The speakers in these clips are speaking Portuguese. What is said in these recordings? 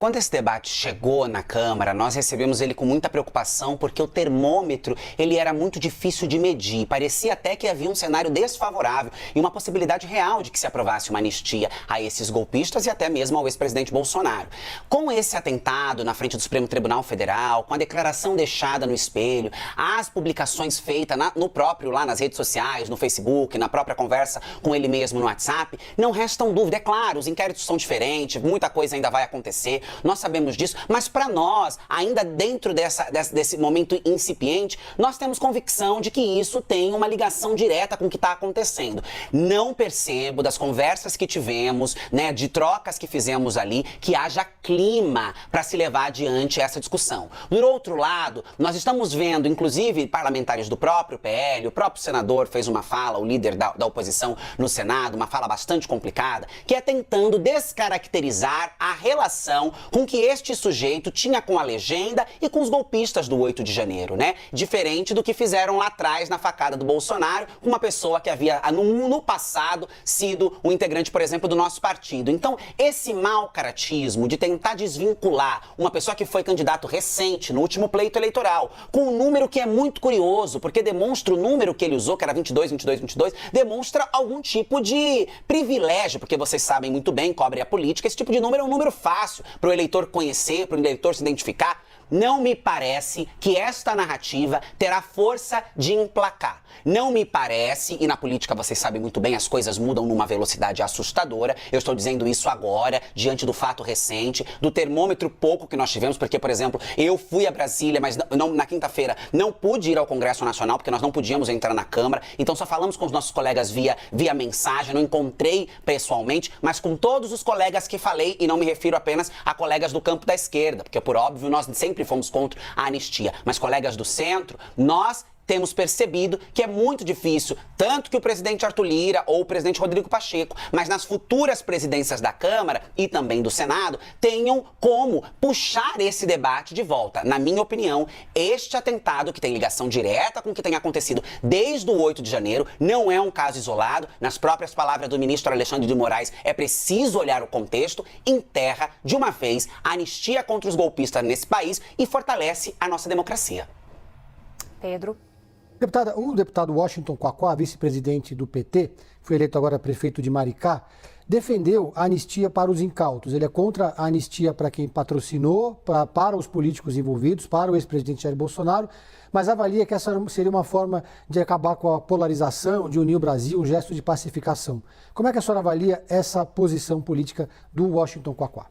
Quando esse debate chegou na Câmara, nós recebemos ele com muita preocupação porque o termômetro ele era muito difícil de medir. Parecia até que havia um cenário desfavorável e uma possibilidade real de que se aprovasse uma anistia a esses golpistas e até mesmo ao ex-presidente Bolsonaro. Com esse atentado na frente do Supremo Tribunal Federal, com a declaração deixada no espelho, as publicações feitas no próprio, lá nas redes sociais, no Facebook, na própria conversa com ele mesmo no WhatsApp, não restam dúvida. É claro, os inquéritos são diferentes, muita coisa ainda vai acontecer. Nós sabemos disso, mas para nós, ainda dentro desse momento incipiente, nós temos convicção de que isso tem uma ligação direta com o que está acontecendo. Não percebo das conversas que tivemos, né, de trocas que fizemos ali, que haja clima para se levar adiante essa discussão. Do outro lado, nós estamos vendo, inclusive, parlamentares do próprio PL, o próprio senador fez uma fala, o líder da oposição no Senado, uma fala bastante complicada, que é tentando descaracterizar a relação com que este sujeito tinha com a legenda e com os golpistas do 8 de janeiro, né? Diferente do que fizeram lá atrás na facada do Bolsonaro, com uma pessoa que havia no passado sido um integrante, por exemplo, do nosso partido. Então, esse mau caratismo de tentar desvincular uma pessoa que foi candidato recente no último pleito eleitoral, com um número que é muito curioso, porque demonstra o número que ele usou, que era 22, 22, 22, demonstra algum tipo de privilégio, porque vocês sabem muito bem, cobrem a política, esse tipo de número é um número fácil para o eleitor conhecer, para o eleitor se identificar. Não me parece que esta narrativa terá força de emplacar. Não me parece, e na política vocês sabem muito bem, as coisas mudam numa velocidade assustadora. Eu estou dizendo isso agora, diante do fato recente, do termômetro pouco que nós tivemos, porque, por exemplo, eu fui a Brasília, mas na quinta-feira não pude ir ao Congresso Nacional, porque nós não podíamos entrar na Câmara, então só falamos com os nossos colegas via mensagem, não encontrei pessoalmente, mas com todos os colegas que falei, e não me refiro apenas a colegas do campo da esquerda, porque, por óbvio, nós sempre fomos contra a anistia, mas colegas do centro, nós temos percebido que é muito difícil, tanto que o presidente Arthur Lira ou o presidente Rodrigo Pacheco, mas nas futuras presidências da Câmara e também do Senado, tenham como puxar esse debate de volta. Na minha opinião, este atentado, que tem ligação direta com o que tem acontecido desde o 8 de janeiro, não é um caso isolado. Nas próprias palavras do ministro Alexandre de Moraes, é preciso olhar o contexto, enterra de uma vez a anistia contra os golpistas nesse país e fortalece a nossa democracia. Pedro. Deputada, o deputado Washington Quaquá, vice-presidente do PT, foi eleito agora prefeito de Maricá, defendeu a anistia para os incautos. Ele é contra a anistia para quem patrocinou, para os políticos envolvidos, para o ex-presidente Jair Bolsonaro, mas avalia que essa seria uma forma de acabar com a polarização, de unir o Brasil, um gesto de pacificação. Como é que a senhora avalia essa posição política do Washington Quaquá?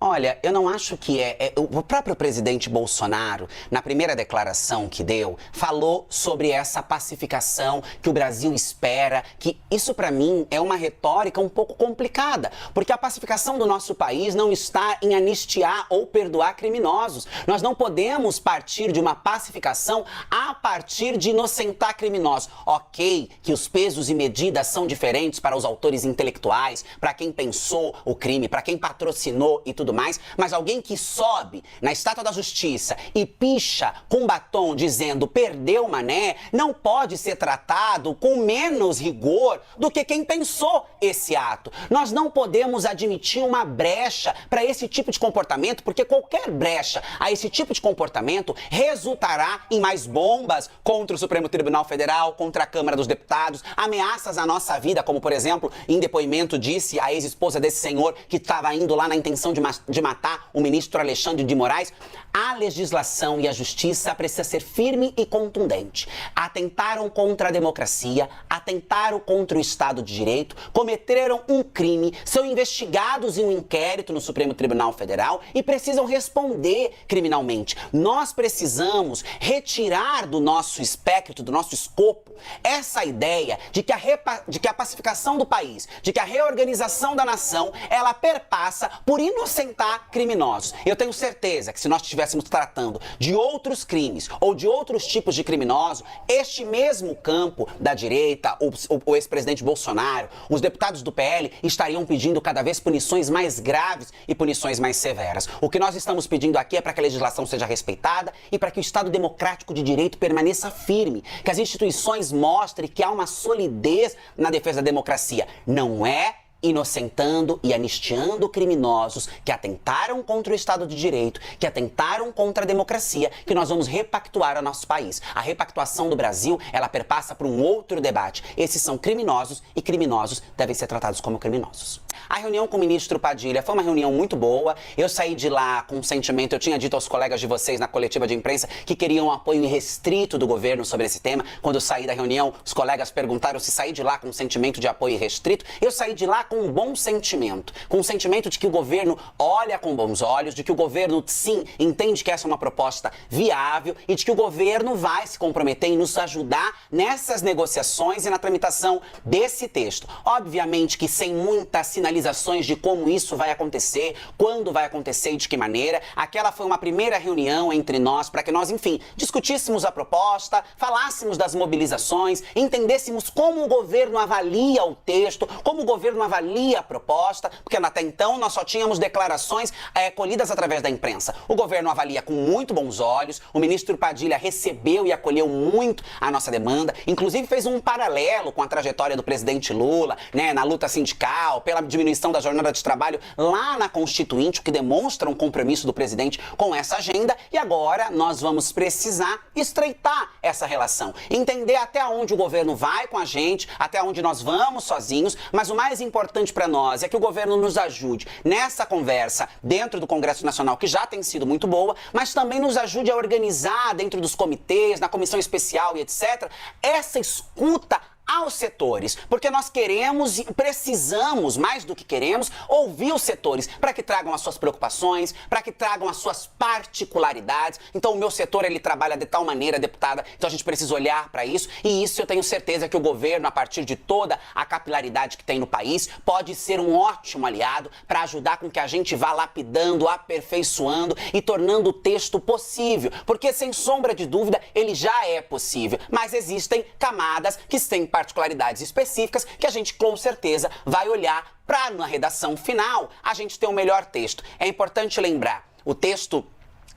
Olha, eu não acho que o próprio presidente Bolsonaro, na primeira declaração que deu, falou sobre essa pacificação que o Brasil espera, que isso para mim é uma retórica um pouco complicada, porque a pacificação do nosso país não está em anistiar ou perdoar criminosos. Nós não podemos partir de uma pacificação a partir de inocentar criminosos. Ok, que os pesos e medidas são diferentes para os autores intelectuais, para quem pensou o crime, para quem patrocinou e tudo mais, mas alguém que sobe na Estátua da Justiça e picha com batom dizendo perdeu mané, não pode ser tratado com menos rigor do que quem pensou esse ato. Nós não podemos admitir uma brecha para esse tipo de comportamento, porque qualquer brecha a esse tipo de comportamento resultará em mais bombas contra o Supremo Tribunal Federal, contra a Câmara dos Deputados, ameaças à nossa vida, como, por exemplo, em depoimento disse a ex-esposa desse senhor que estava indo lá na intenção de matar o ministro Alexandre de Moraes. A legislação e a justiça precisa ser firme e contundente. Atentaram contra a democracia, atentaram contra o Estado de Direito, cometeram um crime, são investigados em um inquérito no Supremo Tribunal Federal e precisam responder criminalmente. Nós precisamos retirar do nosso espectro, do nosso escopo, essa ideia de que a pacificação do país, de que a reorganização da nação, ela perpassa por inocentar criminosos. Eu tenho certeza que se nós estivéssemos tratando de outros crimes ou de outros tipos de criminosos, este mesmo campo da direita, o ex-presidente Bolsonaro, os deputados do PL estariam pedindo cada vez punições mais graves e punições mais severas. O que nós estamos pedindo aqui é para que a legislação seja respeitada e para que o Estado democrático de direito permaneça firme, que as instituições mostrem que há uma solidez na defesa da democracia. Não é inocentando e anistiando criminosos que atentaram contra o Estado de Direito, que atentaram contra a democracia, que nós vamos repactuar o nosso país. A repactuação do Brasil, ela perpassa por um outro debate. Esses são criminosos e criminosos devem ser tratados como criminosos. A reunião com o ministro Padilha foi uma reunião muito boa. Eu saí de lá com um sentimento, eu tinha dito aos colegas de vocês na coletiva de imprensa que queriam um apoio irrestrito do governo sobre esse tema. Quando eu saí da reunião, os colegas perguntaram se saí de lá com um sentimento de apoio irrestrito. Eu saí de lá com um bom sentimento, com um sentimento de que o governo olha com bons olhos, de que o governo, sim, entende que essa é uma proposta viável e de que o governo vai se comprometer em nos ajudar nessas negociações e na tramitação desse texto. Obviamente que sem muitas sinalizações de como isso vai acontecer, quando vai acontecer e de que maneira. Aquela foi uma primeira reunião entre nós para que nós, enfim, discutíssemos a proposta, falássemos das mobilizações, entendêssemos como o governo avalia o texto, como o governo avalia a proposta, porque até então nós só tínhamos declarações colhidas através da imprensa. O governo avalia com muito bons olhos, o ministro Padilha recebeu e acolheu muito a nossa demanda, inclusive fez um paralelo com a trajetória do presidente Lula, né, na luta sindical, pela diminuição da jornada de trabalho lá na Constituinte, o que demonstra um compromisso do presidente com essa agenda, e agora nós vamos precisar estreitar essa relação, entender até onde o governo vai com a gente, até onde nós vamos sozinhos, mas o mais importante para nós é que o governo nos ajude nessa conversa dentro do Congresso Nacional, que já tem sido muito boa, mas também nos ajude a organizar dentro dos comitês, na comissão especial e etc., essa escuta aos setores, porque nós queremos e precisamos, mais do que queremos, ouvir os setores para que tragam as suas preocupações, para que tragam as suas particularidades. Então o meu setor, ele trabalha de tal maneira, deputada, então a gente precisa olhar para isso, e isso eu tenho certeza que o governo, a partir de toda a capilaridade que tem no país, pode ser um ótimo aliado para ajudar com que a gente vá lapidando, aperfeiçoando e tornando o texto possível, porque sem sombra de dúvida ele já é possível, mas existem camadas que têm particularidades específicas que a gente com certeza vai olhar para na redação final a gente ter um melhor texto. É importante lembrar, o texto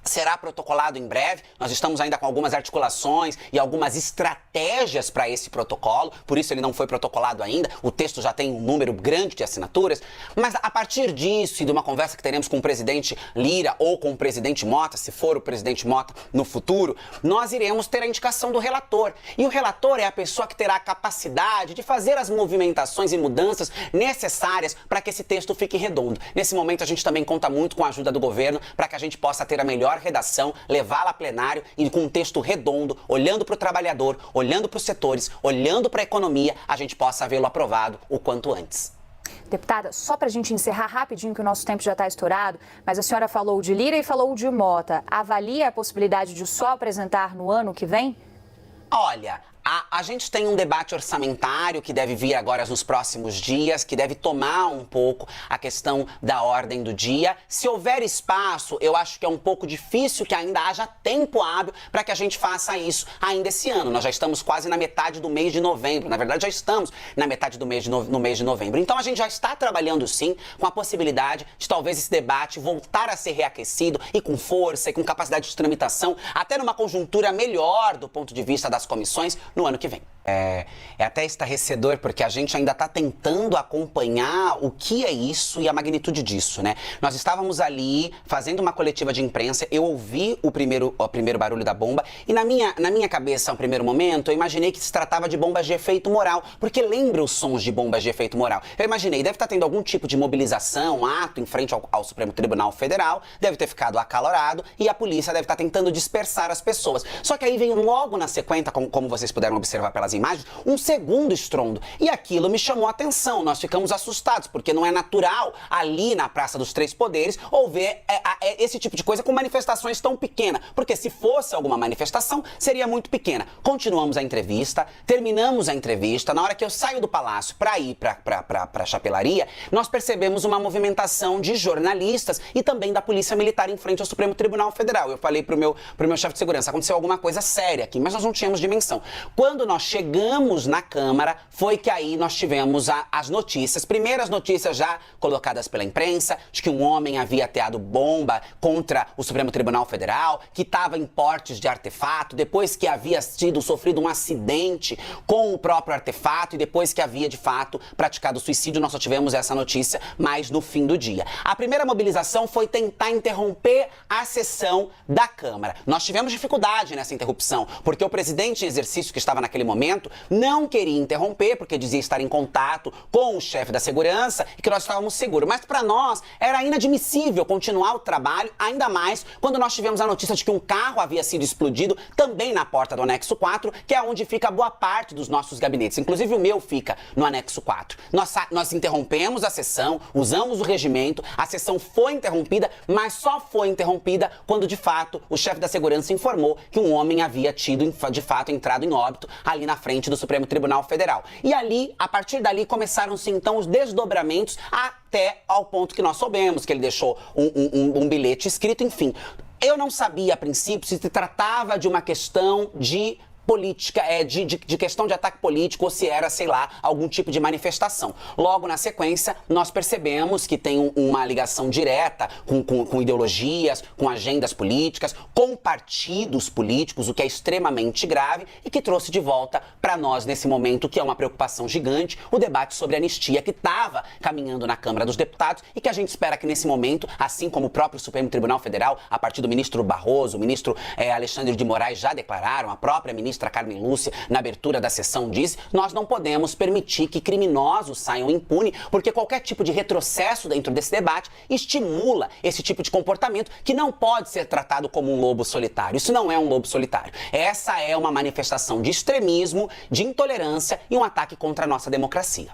será protocolado em breve, nós estamos ainda com algumas articulações e algumas estratégias para esse protocolo, por isso ele não foi protocolado ainda, o texto já tem um número grande de assinaturas, mas a partir disso e de uma conversa que teremos com o presidente Lira ou com o presidente Mota, se for o presidente Mota no futuro, nós iremos ter a indicação do relator. E o relator é a pessoa que terá a capacidade de fazer as movimentações e mudanças necessárias para que esse texto fique redondo. Nesse momento a gente também conta muito com a ajuda do governo para que a gente possa ter a melhor redação, levá-la a plenário e com um texto redondo, olhando para o trabalhador, olhando para os setores, olhando para a economia, a gente possa vê-lo aprovado o quanto antes. Deputada, só para a gente encerrar rapidinho, que o nosso tempo já está estourado, mas a senhora falou de Lira e falou de Mota. Avalia a possibilidade de só apresentar no ano que vem? Olha, a gente tem um debate orçamentário que deve vir agora nos próximos dias, que deve tomar um pouco a questão da ordem do dia. Se houver espaço, eu acho que é um pouco difícil que ainda haja tempo hábil para que a gente faça isso ainda esse ano. Nós já estamos quase na metade do mês de novembro. Na verdade, já estamos na metade do mês no mês de novembro. Então, a gente já está trabalhando, sim, com a possibilidade de talvez esse debate voltar a ser reaquecido e com força e com capacidade de tramitação, até numa conjuntura melhor do ponto de vista das comissões, no ano que vem. É até estarrecedor, porque a gente ainda está tentando acompanhar o que é isso e a magnitude disso, né? Nós estávamos ali fazendo uma coletiva de imprensa, eu ouvi o primeiro barulho da bomba e na minha cabeça, no primeiro momento, eu imaginei que se tratava de bombas de efeito moral, porque lembra os sons de bombas de efeito moral. Eu imaginei, deve estar tendo algum tipo de mobilização, ato em frente ao Supremo Tribunal Federal, deve ter ficado acalorado e a polícia deve estar tentando dispersar as pessoas. Só que aí vem logo na sequência, como vocês puderam observar pelas imagens, um segundo estrondo. E aquilo me chamou a atenção. Nós ficamos assustados, porque não é natural ali na Praça dos Três Poderes ver esse tipo de coisa com manifestações tão pequenas. Porque se fosse alguma manifestação, seria muito pequena. Continuamos a entrevista, terminamos a entrevista. Na hora que eu saio do palácio para ir para a chapelaria, nós percebemos uma movimentação de jornalistas e também da Polícia Militar em frente ao Supremo Tribunal Federal. Eu falei pro meu chefe de segurança, aconteceu alguma coisa séria aqui, mas nós não tínhamos dimensão. Quando nós chegamos chegamos na Câmara, foi que aí nós tivemos as notícias, primeiras notícias já colocadas pela imprensa, de que um homem havia ateado bomba contra o Supremo Tribunal Federal, que estava em portes de artefato, depois que havia sofrido um acidente com o próprio artefato e depois que havia, de fato, praticado suicídio. Nós só tivemos essa notícia mais no fim do dia. A primeira mobilização foi tentar interromper a sessão da Câmara. Nós tivemos dificuldade nessa interrupção, porque o presidente em exercício que estava naquele momento não queria interromper, porque dizia estar em contato com o chefe da segurança e que nós estávamos seguros. Mas para nós era inadmissível continuar o trabalho, ainda mais quando nós tivemos a notícia de que um carro havia sido explodido também na porta do anexo 4, que é onde fica boa parte dos nossos gabinetes. Inclusive o meu fica no anexo 4. Nós interrompemos a sessão, usamos o regimento, a sessão foi interrompida, mas só foi interrompida quando, de fato, o chefe da segurança informou que um homem havia tido, de fato, entrado em óbito ali na frente do Supremo Tribunal Federal. E ali, a partir dali, começaram-se então os desdobramentos até ao ponto que nós soubemos que ele deixou um bilhete escrito, enfim. Eu não sabia, a princípio, se tratava de uma questão de política, de questão de ataque político ou se era, sei lá, algum tipo de manifestação. Logo na sequência, nós percebemos que tem uma ligação direta com ideologias, com agendas políticas, com partidos políticos, o que é extremamente grave e que trouxe de volta para nós, nesse momento, que é uma preocupação gigante, o debate sobre anistia que estava caminhando na Câmara dos Deputados e que a gente espera que nesse momento, assim como o próprio Supremo Tribunal Federal, a partir do ministro Barroso, o ministro Alexandre de Moraes já declararam, a própria ministra Carmen Lúcia, na abertura da sessão, disse: nós não podemos permitir que criminosos saiam impunes, porque qualquer tipo de retrocesso dentro desse debate estimula esse tipo de comportamento que não pode ser tratado como um lobo solitário. Isso não é um lobo solitário. Essa é uma manifestação de extremismo, de intolerância e um ataque contra a nossa democracia.